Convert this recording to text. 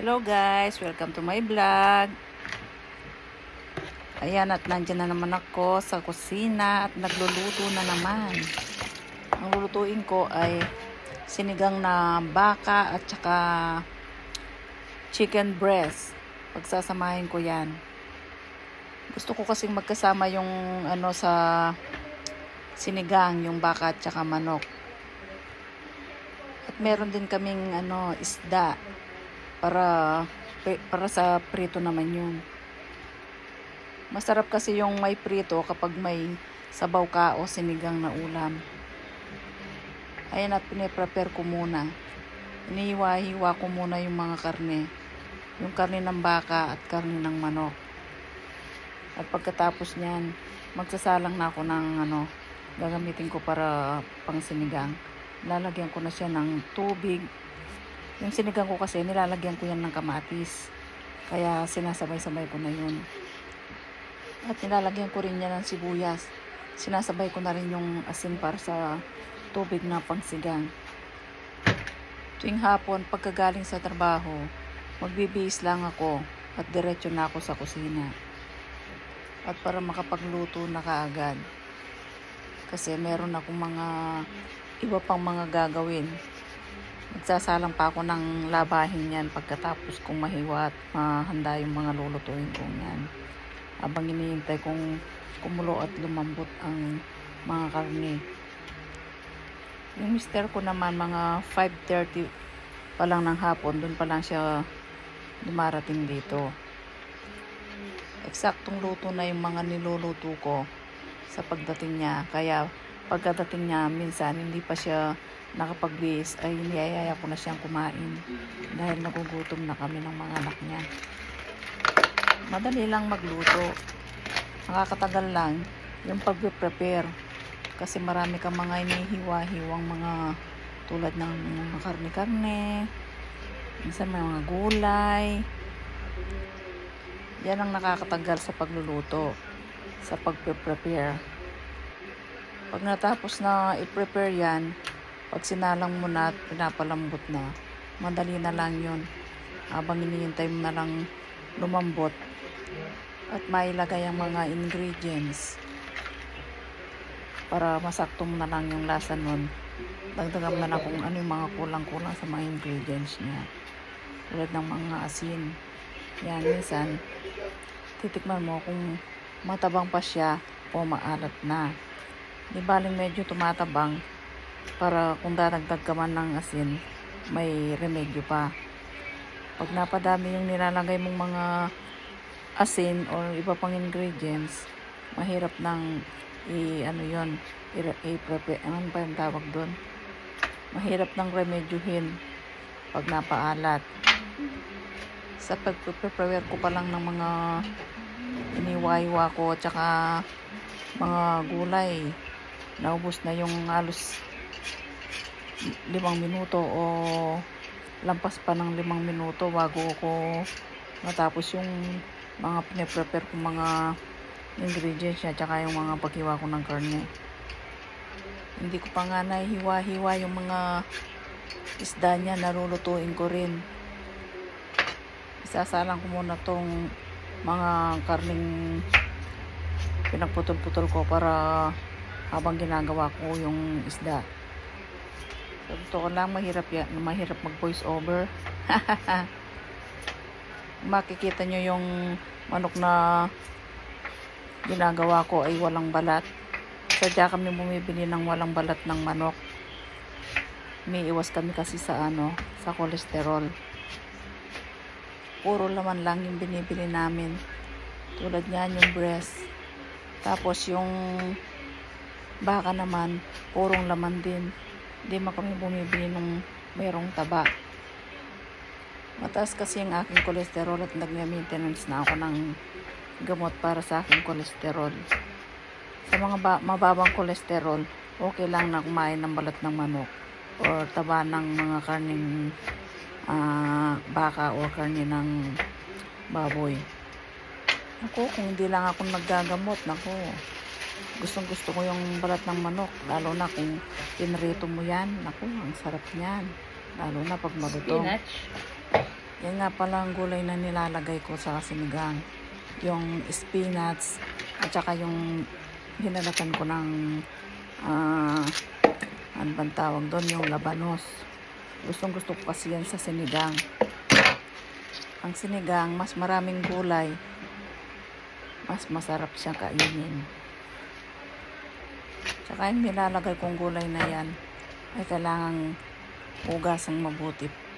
Hello guys, welcome to my vlog. Ayan, at nandyan na naman ako sa kusina at nagluluto na naman. Ang lulutuin ko ay sinigang na baka at saka chicken breast. Pagsasamahin ko yan. Gusto ko kasing magkasama yung sa sinigang, yung baka at saka manok. At meron din kaming isda. Para sa prito naman yun. Masarap kasi yung may prito kapag may sabaw ka o sinigang na ulam. Ayan, at piniprepare ko muna. Inihiwa-hiwa ko muna yung mga karne. Yung karne ng baka at karne ng manok. At pagkatapos niyan, magsasalang na ako ng gagamitin ko para pang sinigang. Lalagyan ko na siya ng tubig. Yung sinigang ko kasi, nilalagyan ko yan ng kamatis. Kaya sinasabay-sabay ko na yun. At nilalagyan ko rin yan ng sibuyas. Sinasabay ko na rin yung asin para sa tubig na pangsigang. Tuwing hapon, pagkagaling sa trabaho, magbibihis lang ako at diretso na ako sa kusina. At para makapagluto na kaagad. Kasi meron akong iba pang mga gagawin. Magsasalang pa ako ng labahin yan pagkatapos kong mahiwa at mahanda yung mga lulutuin kong yan. Habang hinihintay kong kumulo at lumambot ang mga karne. Yung mister ko naman mga 5:30 pa lang ng hapon, dun pa lang siya dumarating dito. Eksaktong luto na yung mga niluluto ko sa pagdating niya. Kaya pagkadating niya, minsan hindi pa siya nakapagbihis, ay niyayaya ko na siyang kumain dahil nagugutom na kami ng mga anak niya. Madali lang magluto, nakakatagal lang yung pag-prepare kasi marami kang mga inihiwa-hiwang mga tulad ng mga karne-karne, minsan may mga gulay. Yan ang nakakatagal sa pagluluto, sa pag-prepare. Pag natapos na i-prepare yan, pag sinalang mo na at pinapalambot na, madali na lang yun. Habang hinihintay mo na lang lumambot at mailagay ang mga ingredients para masakto mo na lang yung lasa nun. Dagdagan mo na lang kung ano yung mga kulang-kulang sa mga ingredients niya. Tulad ng mga asin. Yan, minsan, titikman mo kung matabang pa siya o maalat na. Di baling medyo tumatabang para kung dadagdag ka man ng asin, may remedyo pa. Pag napadami yung nilalagay mong mga asin o iba pang ingredients, mahirap nang i-prepare. Ano pa yung tawag doon? Mahirap nang remedyohin pag napaalat. Sa pag-prepare ko pa lang ng mga iniwa-iwa ko tsaka mga gulay, naubos na yung halos 5 minuto o lampas pa ng 5 minuto bago ko matapos yung mga piniprepare kong mga ingredients niya tsaka yung mga paghiwa ko ng karne. Hindi ko pa nga nahihiwa-hiwa yung mga isda niya, narulutuin ko rin. Isasalang ko muna tong mga karning pinagputol-putol ko para habang ginagawa ko yung isda. So, totoo lang, mahirap mag voice over. Makikita nyo yung manok na ginagawa ko ay walang balat. Sadya kami bumibili ng walang balat ng manok. May iwas kami kasi sa kolesterol. Puro laman lang yung binibili namin. Tulad niyan yung breast. Tapos yung baka naman, purong laman din. Hindi man kami bumibili ng mayroong taba. Mataas kasi ang aking kolesterol at nag-maintenance na ako ng gamot para sa aking kolesterol. Sa mga mababang kolesterol, okay lang na kumain ng balat ng manok or taba ng mga karning baka o karne ng baboy. Kung hindi lang ako naggagamot, gustong-gusto ko yung balat ng manok, lalo na kung pinrito mo yan. Ang sarap niyan. Lalo na pag malutong. Spinach. Yan nga pala ang gulay na nilalagay ko sa sinigang. Yung spinach at saka yung hinalatan ko ng ano bang tawag doon, yung labanos. Gustong gusto ko kasi yan sa sinigang. Ang sinigang, mas maraming gulay, mas masarap siyang kainin. Tsaka yung nilalagay kong gulay na yan ay kailangang hugasang mabuti